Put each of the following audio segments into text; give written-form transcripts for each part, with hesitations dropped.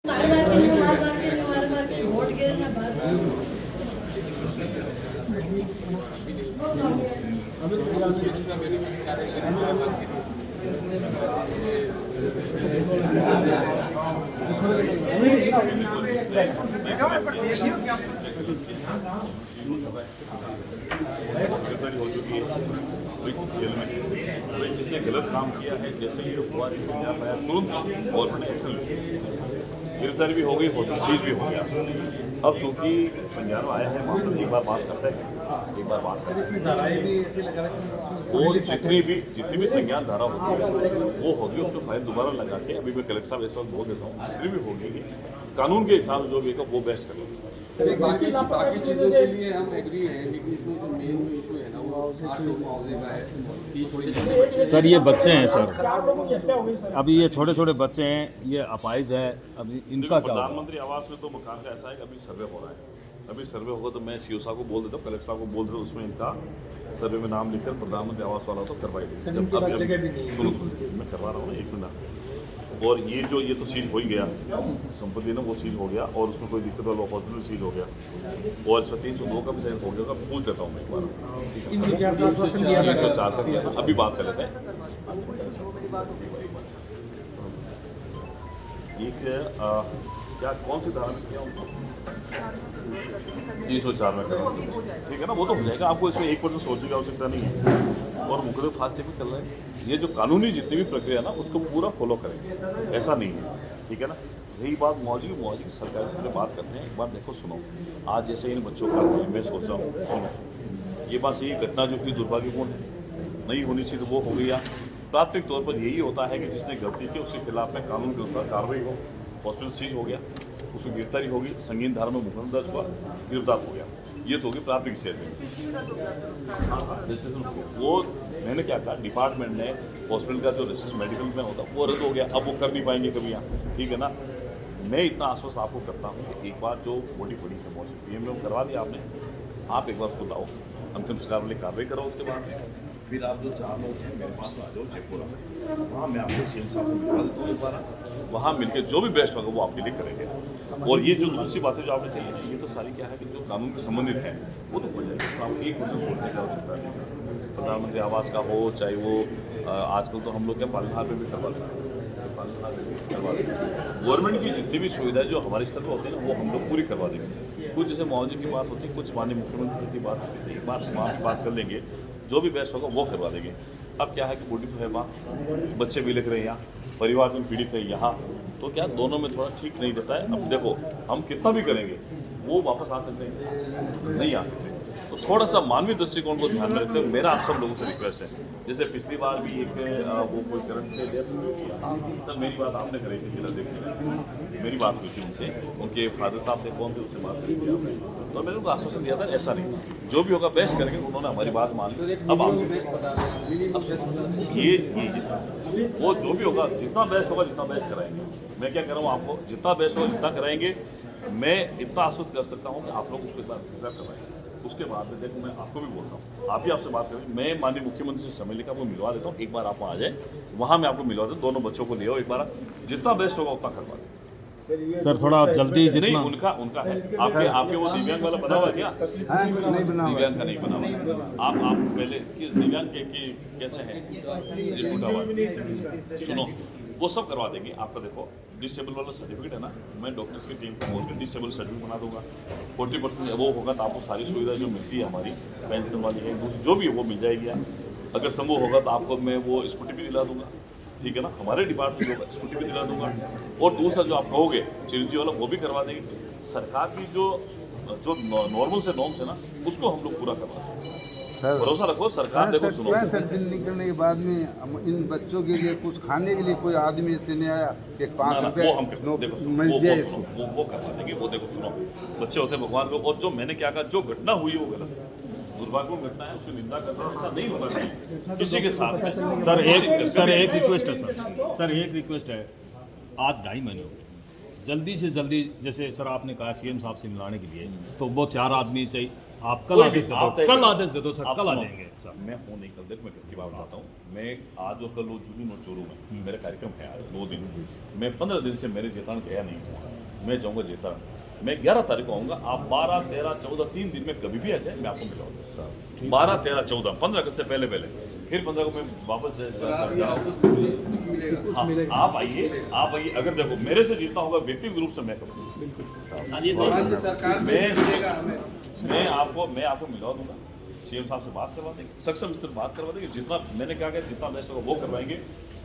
मार के वोट गिरना बात। हो चुकी है जेल में। जिसने गलत काम किया है, जैसे ये हुआ तुरंत गवर्नमेंट ने एक्शन लिया, गिरफ्तारी भी हो गई, होटल सीज भी हो गया। अब चूंकि पंजाब आया है, मामला एक बार बात करते हैं, एक बार बात करते हैं और जितनी भी संज्ञान धारा होती है वो होगी, उसको फाइल दोबारा लगा के अभी मैं कलेक्टर साहब इस वक्त बोल देता हूँ, जितनी भी होगी कानून के हिसाब से जो भी वो बेस्ट करेंगे। बाकी चीज़ों के लिए हम एग्री हैं, लेकिन इसमें जो मेन इशू है ना वो 8 लोग मुआवजे का है। सर ये बच्चे हैं सर, अभी ये छोटे छोटे बच्चे हैं, ये अपाइज है, अभी इनका क्या? प्रधानमंत्री आवास में तो मकान का ऐसा है कि अभी सर्वे हो रहा है, अभी सर्वे होगा तो मैं सीओ साहब को बोल देता हूँ, कलेक्टर साहब को बोल देता हूँ, उसमें इनका सर्वे में नाम लिखकर प्रधानमंत्री आवास वाला तो करवाई देंगे। सुनो मैं करवा रहा हूँ ना, 1 मिनट। और ये तो सीज हो ही गया, संपत्ति ना वो सीज हो गया और उसमें कोई दिक्कत वाला हॉस्पिटल सीज हो गया और इसमें 302 का भी साइन हो गया, पूछ लेता हूँ मैं एक बार। 304 का दिया, अभी बात कर लेते हैं। एक क्या कौन सी धारा में किया उनको? 304 में करा, ठीक है ना, वो तो हो जाएगा। आपको इसमें 1% सोचने की आवश्यकता नहीं है और मुकदमे फास्ट भी चल रहे हैं। ये जो कानूनी जितनी भी प्रक्रिया ना उसको पूरा फॉलो करेंगे, ऐसा नहीं है, ठीक है ना। रही बात मुआवजे की सरकार से बात करते हैं। एक बार देखो, सुनो, आज जैसे इन बच्चों का मैं सोच रहा हूँ, सुनो, ये बस ये घटना जो कि दुर्भाग्यपूर्ण है, नहीं होनी चाहिए तो वो हो गई। प्राथमिक तौर पर यही होता है कि जिसने गलती की उसके खिलाफ में कानून के अनुसार कार्रवाई हो, हॉस्पिटल सीज हो गया, उसकी गिरफ्तारी होगी, संगीन धारा में मुकदमा दर्ज हुआ, गिरफ्तार हो गया, ये तो होगी प्राथमिक स्टेज में। वो मैंने क्या कहा, डिपार्टमेंट ने हॉस्पिटल का जो रजिस्टर मेडिकल में होता वो रद्द हो गया, अब वो कर नहीं पाएंगे कभी यहाँ, ठीक है ना। मैं इतना आश्वस्त आपको करता हूँ कि एक बार जो बॉडी पड़ी है मौजूद पीएम करवा दिया आपने, आप एक बार खुद आओ, अंतिम संस्कार वाली कार्रवाई करो, उसके बाद फिर आप जो 4 लोग हैं मेरे पास आ जाओ जयपुर में, वहाँ मैं आपको सीएम साहब को मिलवा देता हूँ एक बार, वहाँ मिलकर जो भी बेस्ट होगा वो आपके लिए करेंगे। और ये जो दूसरी बातें जो आपने कही है, ये तो सारी क्या है कि जो कानून से संबंधित है वो तो हो जाएगी, तो आपको एक वजह बोलने की आवश्यकता नहीं। प्रधानमंत्री आवास का हो, चाहे वो आजकल तो हम लोग क्या पालनहार में भी करवा लेते हैं, गवर्नमेंट की जितनी भी सुविधाएं जो हमारे स्तर पर होती है ना वो हम लोग पूरी करवा देंगे। कुछ जैसे मुआवजे की बात होती है, कुछ माननीय मुख्यमंत्री की बात होती है, एक बार बात कर लेंगे, जो भी बेस्ट होगा वो करवा देंगे। अब क्या है कि बूढ़ी तो है माँ, बच्चे भी लिख रहे हैं यहाँ, परिवार में पीड़ित है यहाँ, तो क्या दोनों में थोड़ा ठीक नहीं रहता है। अब देखो हम कितना भी करेंगे वो वापस आ सकते हैं, नहीं आ सकते, तो थोड़ा सा मानवीय दृष्टिकोण को ध्यान में रखते हुए मेरा आप सब लोगों से रिक्वेस्ट है, जैसे पिछली बार भी एक वो कोई करंट से तब मेरी बात आपने करी थी, जिला देखिए मेरी बात हुई थी उनसे, उनके फादर साहब से कौन थे उससे बात करी थी आपने, तो मैंने उनको आश्वासन दिया था ऐसा नहीं, जो भी होगा बेस्ट करेंगे, उन्होंने हमारी बात मान ली। अब आप ये वो जो भी होगा जितना बेस्ट होगा जितना बेस्ट कराएंगे, मैं क्या कर रहा हूँ आपको, जितना बेस्ट होगा जितना कराएंगे, मैं इतना आश्वस्त कर सकता हूँ कि आप लोग उसके साथ करवाएंगे। उसके बाद में देखो मैं आपको भी बोल रहा हूँ, आप भी आपसे बात करें, मैं माननीय मुख्यमंत्री से समय लेकर आपको मिलवा देता हूँ, एक बार आप वहाँ आ जाए, वहाँ मैं आपको मिलवा देता हूँ, दोनों बच्चों को ले आओ एक बार, जितना बेस्ट होगा उतना करवा दें। सर थोड़ा जल्दी जितना नहीं उनका है, आपके वो दिव्यांग वाला बना हुआ क्या? नहीं बना हुआ, दिव्यांग का नहीं बना हुआ। आप पहले दिव्यांग के कैसे हैं, ये टूटा हुआ, सुनो वो सब करवा देंगे आपका। देखो डिसेबल वाला सर्टिफिकेट है ना, मैं डॉक्टर्स की टीम को बोलकर डिसेबल सर्टिफिकेट बना दूंगा, 40% वो होगा तो आपको सारी सुविधा जो मिलती है हमारी पेंशन वाली है जो भी है वो मिल जाएगी। अगर संभव होगा तो आपको मैं वो स्कूटी भी दिला दूंगा, ठीक है ना, हमारे डिपार्टमेंट को स्कूटी भी दिला दूंगा। और दूसरा जो आप कहोगे चिरंजीवी वाला वो भी करवा देंगे। सरकार की जो नॉर्मल से नॉर्म्स है ना उसको हम लोग पूरा करवा देंगे, भरोसा रखो। सरकार देखो सुनो, 65 दिन निकलने के बाद में इन बच्चों के लिए कुछ खाने के लिए कोई आदमी से नहीं आया कि 5 रुपये वो हम देखो मिल जाए, वो करवा देंगे। वो देखो सुनो, बच्चे होते हैं भगवान को, और जो मैंने क्या कहा, जो घटना हुई है वो गलत है, दुर्भाग्यपूर्ण घटना है, उसकी निंदा करना ऐसा नहीं होना चाहिए किसी के साथ। सर एक रिक्वेस्ट है सर एक रिक्वेस्ट है, आज 2.5 महीने हो गए, जल्दी से जल्दी, जैसे सर आपने कहा सीएम साहब से मिलाने के लिए, तो वो 4 आदमी चाहिए, आप कल कोई आदेश भी दे आप दो, तय कल करो। आदेश दे दो सर, आप कल आ सुनो, जाएंगे सर। मैं हूँ नहीं कल, देखो मैं घर की बात बताता हूँ। मैं आज और कल वो जुनून और चोरू में मेरा कार्यक्रम है आज 2 दिन। मैं 15 दिन से मेरे जेतान गया नहीं हूँ। मैं जाऊँगा जेतान, मैं 11 तारीख को आऊँगा। आप 12, 13, 14 3 दिन में कभी भी आ जाए, मैं आपको मिलाऊंगा। 12, 13, 14 15 अगस्त से पहले फिर 15 को मैं वापस आप ये आओ तो कुछ मिलेगा। हाँ, आप आइए। अगर देखो मेरे से जीतना होगा व्यक्तिगत रूप से मैं करूँगा। वहाँ से सरकार मिलेगा हमें। मैं आपको मिलवा दूंगा, सीएम साहब से बात करवा देंगे, सक्षम स्तर बात करवा देंगे। जितना मैंने कहा कि जितना बेस्ट होगा वो करवाएंगे।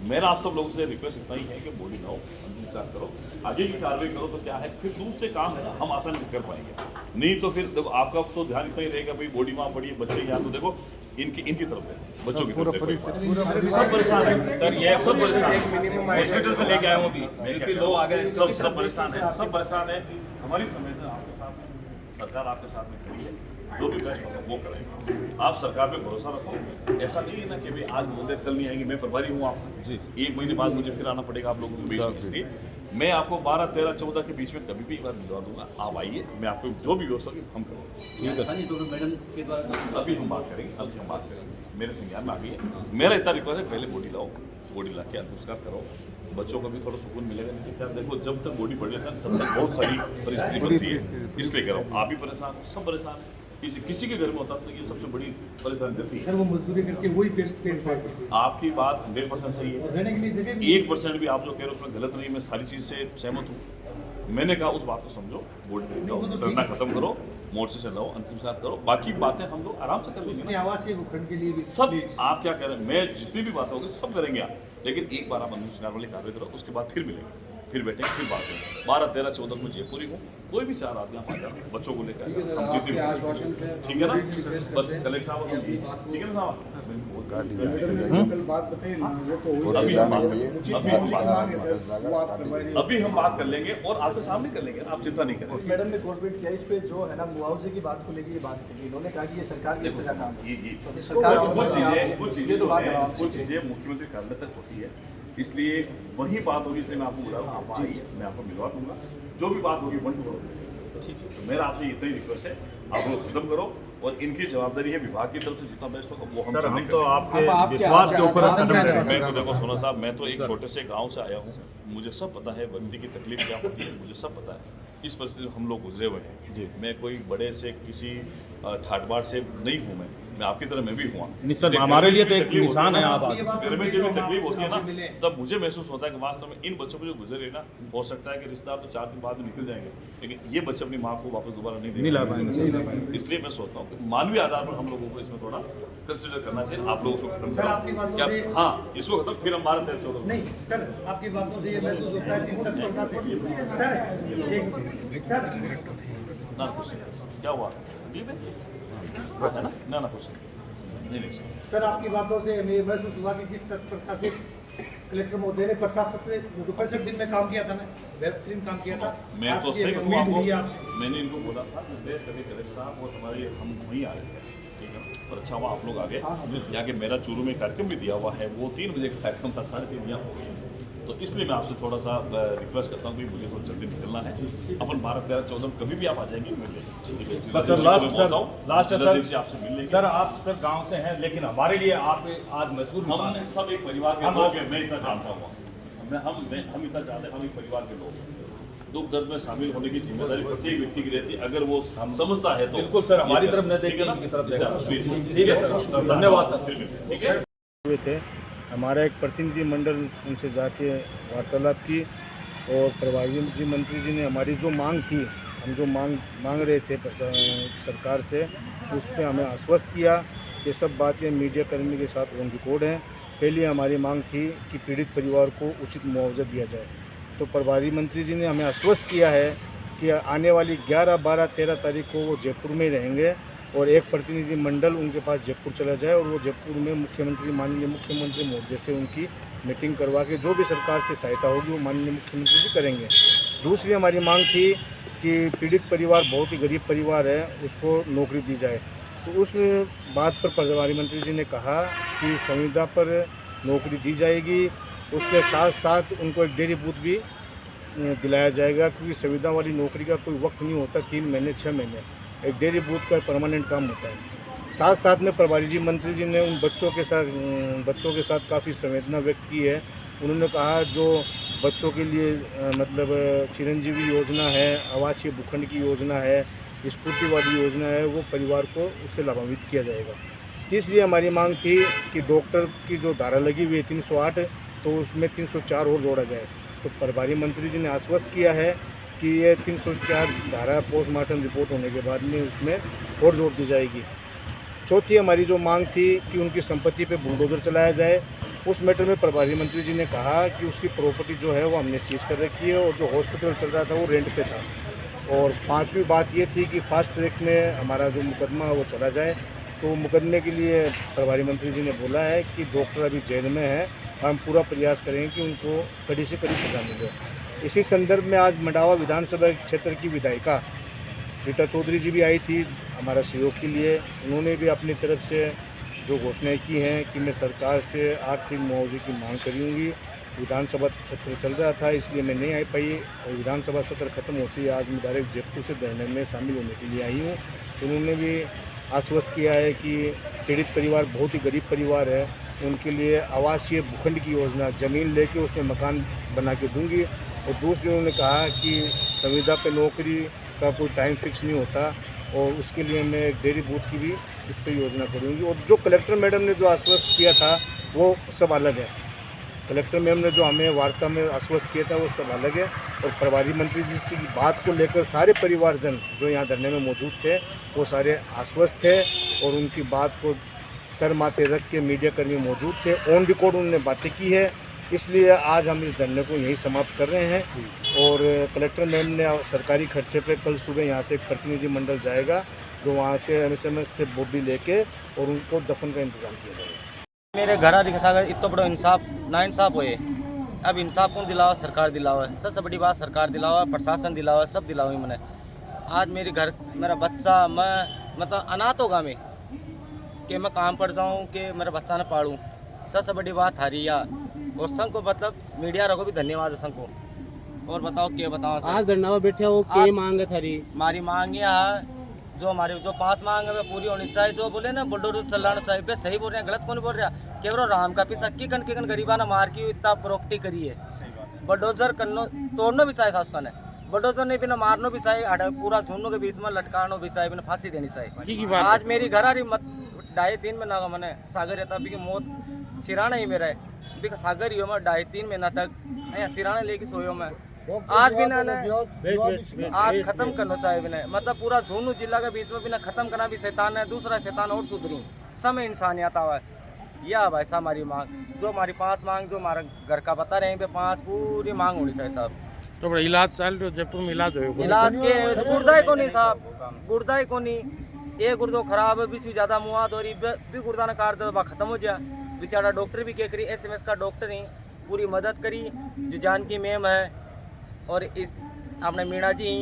मेरा आप सब लोगों से रिक्वेस्ट इतना ही है कि बॉडी लाओ, अंतिम करो, आगे की कार्रवाई करो। तो क्या है, फिर दूसरे काम है ना हम आसानी से कर पाएंगे। नहीं तो फिर देखो आपका तो ध्यान इतना ही रहेगा, भाई बॉडी वहाँ पड़ी है, बच्चे यहाँ, तो देखो इनकी तरफ है, बच्चों की तरफ है। सब परेशान है सर, ये सब परेशान है। हॉस्पिटल से लेके आए हूँ अभी, लोग आ गए, सब परेशान है। हमारी संवेदना आपके साथ है, सरकार आपके साथ में खड़ी है, जो भी बेस्ट होगा वो करेंगे। आप सरकार पे भरोसा रखो। ऐसा नहीं है ना कि भाई आज बोलते कल नहीं आएंगे। मैं प्रभारी हूँ आपका जी, 1 महीने बाद मुझे फिर आना पड़ेगा आप लोगों के बीच में। इसलिए मैं आपको 12, 13, 14 के बीच में कभी भी एक बार मिलवा दूंगा। आप आइए, मैं आपको जो भी व्यवस्था होगी हम करेंगे। अभी हम बात करेंगे, मेरे संज्ञान में आ गई है। मेरा इतना रिक्वेस्ट है, पहले बॉडी लाओ, बॉडी ला के संस्कार करो, बच्चों को भी थोड़ा सुकून मिलेगा। नहीं क्या देखो, जब तक बॉडी बढ़ जाता है तब तक बहुत सारी परिस्थिति बनती है। इसलिए करो, आप भी परेशान हो, सब परेशान है। किसी के घर में होता है, ये सबसे बड़ी परेशानी रहती है। सर वो मजदूरी करके वही पेट फाड़ते हैं। आपकी बात 100% सही है। रहने के लिए जगह भी 1% भी आप जो कह रहे हो उसमें गलत नहीं। मैं सारी चीज़ से सहमत हूँ। मैंने कहा उस बात को समझो, बॉडी लाओ, धरना खत्म करो, मोर्चे से लाओ, अंतिम संस्कार करो, बाकी बातें हम लोग आराम से कर उसकी लेंगे। आवाज़ से भूखंड के लिए भी सब आप क्या कह रहे हैं, मैं जितनी भी बात होगी सब करेंगे आप, लेकिन एक बार आप अंतिम संस्कार वाली कार्रवाई करो, उसके बाद फिर मिलेंगे, फिर बैठेंगे, फिर बात करेंगे। 12, 13, 14 में जयपुरी हूँ, कोई भी 4 आदमी आप आ जाओ, बच्चों को लेकर ठीक है सर, हम आपके जितनी आश्वासन पे ठीक है ना, बस कलेक्टर साहब ठीक है ना साहब। अभी हम बात कर लेंगे और आपके सामने कर लेंगे, आप चिंता नहीं करें। मैडम ने कोऑर्डिनेट किया इस पे जो है ना मुआवजे की बात को लेकर ये बात की। इन्होंने कहा कि ये सरकार के स्तर का काम है। कुछ चीजें मुख्यमंत्री कार्यालय तक होती है, इसलिए वही बात होगी। इसलिए मैं आपको बुला रहा हूँ, आप आइए, मैं आपको मिलवा दूंगा। जो भी बात होगी वन टू ठीक है। तो मेरा आपसे इतना ही रिक्वेस्ट है, आप लोग खत्म करो और इनकी जवाबदारी है विभाग की तरफ से जितना बेस्ट होगा वो सर हम सामने तो करेंगे। आपके विश्वास के ऊपर कदम मैं रखेंगे। तो देखो सुनो साहब, मैं तो एक छोटे से गांव से आया हूँ, मुझे सब पता है बंदी की तकलीफ क्या होती है, मुझे सब पता है। इस परिस्थिति में हम लोग गुजरे हुए हैं जी। मैं कोई बड़े से किसी ठाट बाट से नहीं हूँ, मैं आपकी तरह मैं भी हुआ। सर हमारे लिए तो एक निशान है आप आज। घर में जब भी तकलीफ होती है ना, तब मुझे महसूस होता है कि वास्तव में इन बच्चों को जो गुजरे ना, हो सकता है कि रिश्तेदार तो 4 दिन बाद में निकल जाएंगे, लेकिन ये बच्चे अपनी माँ को वापस दोबारा नहीं ला पाएंगे। इसलिए मैं सोचता हूँ कि मानवीय आधार पर हम लोगों को इसमें थोड़ा कंसिडर करना चाहिए। आप लोगों को खत्म करो, हाँ इसको खत्म, फिर हम 12, 13, 14 नहीं सर, आपकी बातों से ये महसूस होता है जिस तत्परता से ना कुछ क्या हुआ, तकलीफ है ना कुछ नहीं सर, आपकी बातों से हमें महसूस हुआ कि जिस तत्परता से कलेक्टर महोदय ने प्रशासन से 65 दिन में काम किया था ना, बेहतरीन काम किया था। मैं तो आपकी सही हमें कहूँ उम्मीद हुई है आपको, आपसे। मैंने इनको बोला था कलेक्टर साहब और हमारे हम वहीं आ रहे थे, ठीक है, पर अच्छा हुआ आप लोग आ गए। यहाँ के मेरा चूरू में कार्यक्रम भी दिया हुआ है, वो 3 बजे का कार्यक्रम था, 3:30 यहाँ हो गया। तो इसलिए मैं आपसे थोड़ा सा रिक्वेस्ट करता हूँ कि मुझे थोड़ा जल्दी निकलना है। अपन 12, 13, 14 कभी भी आप आ जाएंगे, मिल लेंगे। बस सर लास्ट है सर, आपसे मिल लेंगे। सर आप सर गांव से हैं, लेकिन हमारे लिए आप आज महसूस हम सब एक परिवार के लोग हैं, मैं इतना जानता हूँ। हम इतना जानते हैं, हम एक परिवार के लोग हैं। दुख दर्द में शामिल होने की जिम्मेदारी प्रत्येक व्यक्ति की रहती है, अगर वो समझता है तो। बिल्कुल सर, हमारी तरफ न देखिए, इनकी तरफ ठीक है सर, धन्यवाद सर। ठीक है। हुए थे, हमारा एक प्रतिनिधि मंडल उनसे जाके वार्तालाप की और प्रभारी मंत्री जी ने हमारी जो मांग थी, हम जो मांग रहे थे सरकार से, उस पर हमें आश्वस्त किया। ये सब बातें मीडिया कर्मी के साथ ऑन रिकॉर्ड हैं। पहले हमारी मांग थी कि पीड़ित परिवार को उचित मुआवजा दिया जाए, तो प्रभारी मंत्री जी ने हमें आश्वस्त किया है कि आने वाली 11, 12, 13 तारीख को वो जयपुर में रहेंगे और एक प्रतिनिधि मंडल उनके पास जयपुर चला जाए और वो जयपुर में माननीय मुख्यमंत्री महोदय से उनकी मीटिंग करवा के जो भी सरकार से सहायता होगी वो माननीय मुख्यमंत्री जी करेंगे। दूसरी हमारी मांग थी कि पीड़ित परिवार बहुत ही गरीब परिवार है, उसको नौकरी दी जाए। तो उस बात पर प्रभारी मंत्री जी ने कहा कि संविदा पर नौकरी दी जाएगी, उसके साथ साथ उनको एक डेयरी बूथ भी दिलाया जाएगा, क्योंकि संविदा वाली नौकरी का कोई वक्त नहीं होता, 3 महीने 6 महीने। एक डेयरी बूथ का परमानेंट काम होता है। साथ साथ में प्रभारी जी मंत्री जी ने उन बच्चों के साथ काफ़ी संवेदना व्यक्त की है। उन्होंने कहा जो बच्चों के लिए मतलब चिरंजीवी योजना है, आवासीय भूखंड की योजना है, स्कूटी वाली योजना है, वो परिवार को उससे लाभान्वित किया जाएगा। तीसरी हमारी मांग थी कि डॉक्टर की जो धारा लगी हुई है 308, तो उसमें 304 और जोड़ा जाए। तो प्रभारी मंत्री जी ने आश्वस्त किया है कि ये 304 धारा पोस्टमार्टम रिपोर्ट होने के बाद में उसमें और जोड़ दी जाएगी। चौथी हमारी जो मांग थी कि उनकी संपत्ति पे बुलडोजर चलाया जाए। उस मैटर में प्रभारी मंत्री जी ने कहा कि उसकी प्रॉपर्टी जो है वो हमने सीज कर रखी है और जो हॉस्पिटल चल रहा था वो रेंट पे था। और पांचवी बात ये थी कि फास्ट ट्रैक में हमारा जो मुकदमा वो चला जाए। तो मुकदमे के लिए प्रभारी मंत्री जी ने बोला है कि डॉक्टर अभी जेल में है, हम पूरा प्रयास करेंगे कि उनको कड़ी से कड़ी सजा मिले। इसी संदर्भ में आज मंडावा विधानसभा क्षेत्र की विधायिका रीटा चौधरी जी भी आई थी हमारा सहयोग के लिए। उन्होंने भी अपनी तरफ से जो घोषणाएं की हैं कि मैं सरकार से आर्थिक मुआवजे की मांग करूँगी। विधानसभा सत्र चल रहा था इसलिए मैं नहीं आ पाई और विधानसभा सत्र खत्म होती है आज मैं डायरेक्ट जयपुर से धरने में शामिल होने के लिए आई हूँ। उन्होंने भी आश्वस्त किया है कि पीड़ित परिवार बहुत ही गरीब परिवार है, उनके लिए आवासीय भूखंड की योजना ज़मीन लेके उसमें मकान बना के दूंगी। और दूसरी उन्होंने कहा कि संविदा पे नौकरी का कोई टाइम फिक्स नहीं होता और उसके लिए मैं एक डेयरी बूथ की भी उस पर योजना करूँगी। और जो कलेक्टर मैडम ने जो आश्वस्त किया था वो सब अलग है। कलेक्टर मैम ने जो हमें वार्ता में आश्वस्त किया था वो सब अलग है। और प्रभारी मंत्री जी की बात को लेकर सारे परिवारजन जो यहाँ धरने में मौजूद थे वो सारे आश्वस्त थे और उनकी बात को सर माथे रख के मीडिया कर्मी मौजूद थे। ऑन रिकॉर्ड उन्होंने बातें की है, इसलिए आज हम इस धरने को यहीं समाप्त कर रहे हैं। और कलेक्टर मैम ने सरकारी खर्चे पे कल सुबह यहाँ से एक प्रतिनिधिमंडल जाएगा जो वहाँ से एमएसएमएस से बॉडी लेके और उनको दफन का इंतजाम किया जाएगा। मेरे घर आने के साथ इतना बड़ा इंसाफ ना इंसाफ होए। अब इंसाफ कौन दिलावा? सरकार दिलावा है। सबसे बड़ी बात सरकार दिलावा, प्रशासन दिलावा, सब दिलावा मैंने। आज मेरे घर मेरा बच्चा मैं मतलब अनाथ होगा मैं कि मैं काम पर जाऊँ कि मेरा बच्चा न पालूँ। सबसे बड़ी बात हरिया और संघ को मतलब मीडिया रखो भी धन्यवाद है संघ को। और बताओ क्या बताओ आज धरना में बैठे हो क्या मांग है थारी? हमारी मांग ये है जो हमारी जो 5 मांग है वो पूरी होनी चाहिए। जो बोले ना बुलडोजर चलाना चाहिए, बे सही बोल रहे हैं, गलत कौन बोल रहा है? केवल राम का पीसा किकन गरीबाना मार की इतना प्रोक्टी करी है। बुलडोजर करनो तोड़ना भी चाहिए सास का ने बुलडोजर नहीं बिना मारनो भी चाहिए, पूरा झुंडों के बीच में लटकानो भी चाहिए, बिना फांसी देनी चाहिए। आज मेरी घर आ रही मत 2.5-3 महीना का मैंने सागर रहता अभी की मौत सिराना ही मेरा है। अभी सागर ही हो मैं 2.5-3 महीना तक सिराना लेके सोयो मैं। आज भी ना आज खत्म करना चाहिए बिना मतलब पूरा झुंझुनू जिला के बीच में बिना खत्म करना भी शैतान है, दूसरा शैतान और सुधरी समय इंसानियत आवा है। यह भाई साहब हमारी मांग जो हमारी 5 मांग जो हमारा घर का बता रहे हैं 5 पूरी मांग होनी चाहिए साहब। तो बड़ा इलाज चल रहा है जयपुर में, इलाज के गुर्दा को नहीं साहब, गुर्दा को नहीं, ये गुर्दो खराब है भी ज़्यादा मुआद हो रही भी गुर्दा ने काट दो खत्म हो जाए। बेचारा डॉक्टर भी क्या करी, SMS का डॉक्टर ही पूरी मदद करी जो जानकी मैम है और इस अपने मीणा जी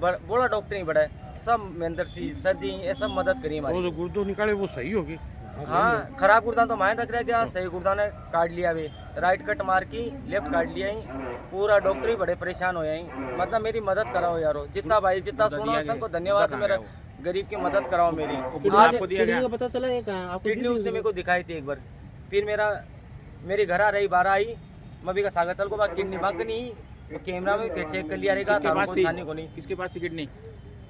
बोला डॉक्टर ही बड़ा सब महेंद्र जी सर जी ये सब मदद करी हमारी। जो गुर्दो निकाले वो सही होगी? हाँ खराब गुर्दा तो मायने रख रहा क्या, सही गुर्दा ने काट लिया वे, राइट कट मार की लेफ्ट काट लिया ही, पूरा डॉक्टर ही बड़े परेशान हो जाए। मतलब मेरी मदद कराओ यारो, जितना भाई जितना सुनो सबको धन्यवाद, मेरा गरीब की मदद कराओ मेरी। किडनी का पता चला है कहाँ? किडनी उसने मेरे को दिखाई थी एक बार, फिर मेरी घर आ रही 12 आई मैं भी का सागर चल को बात किडनी बाग नहीं कैमरा में थे चेक कर लिया रहेगा को नहीं। किसके पास थी किडनी?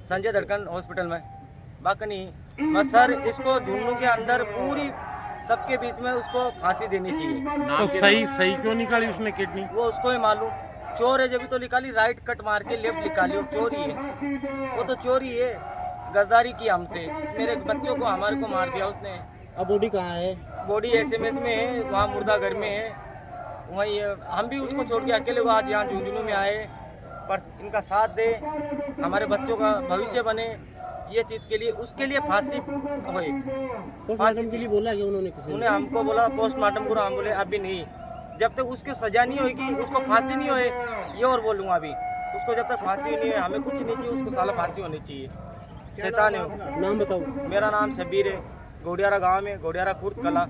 संजय धड़कन हॉस्पिटल में बाकनी मैं सर इसको झुंझुनू के अंदर पूरी सबके बीच में उसको फांसी देनी चाहिए। तो सही क्यों निकाली उसने किडनी? वो उसको ही मालूम, चोर है जब तो निकाली, राइट कट मार के लेफ्ट निकाली, वो चोरी है, वो तो चोरी है, गद्दारी की हमसे, मेरे बच्चों को हमारे को मार दिया उसने। अब बॉडी कहाँ है? बॉडी SMS में है, वहाँ मुर्दा घर में है, वहीं हम भी उसको छोड़ के अकेले वो आज यहाँ झुंझुनू में आए पर इनका साथ दे, हमारे बच्चों का भविष्य बने, ये चीज़ के लिए उसके लिए फांसी हुई। पोस्टमार्टम के लिए बोला क्या उन्होंने? उन्हें हमको बोला पोस्टमार्टम करो, हम बोले अभी नहीं, जब तक उसकी सजा नहीं होगी, उसको फांसी नहीं होए, ये और बोलूँगा अभी उसको जब तक फांसी नहीं है हमें कुछ नहीं चाहिए, उसको साला फांसी होनी चाहिए। शैतान है। नाम बताओ। मेरा नाम शब्बीर है, गोडियारा गांव में, गोडियारा खुर्द कला।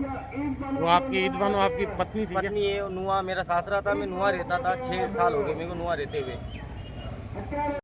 वो आपकी ईद बानो आपकी पत्नी थी? पत्नी है, नुआ मेरा सासरा था, मैं नुआ रहता था, 6 साल हो गए मेरे को नुआ रहते हुए।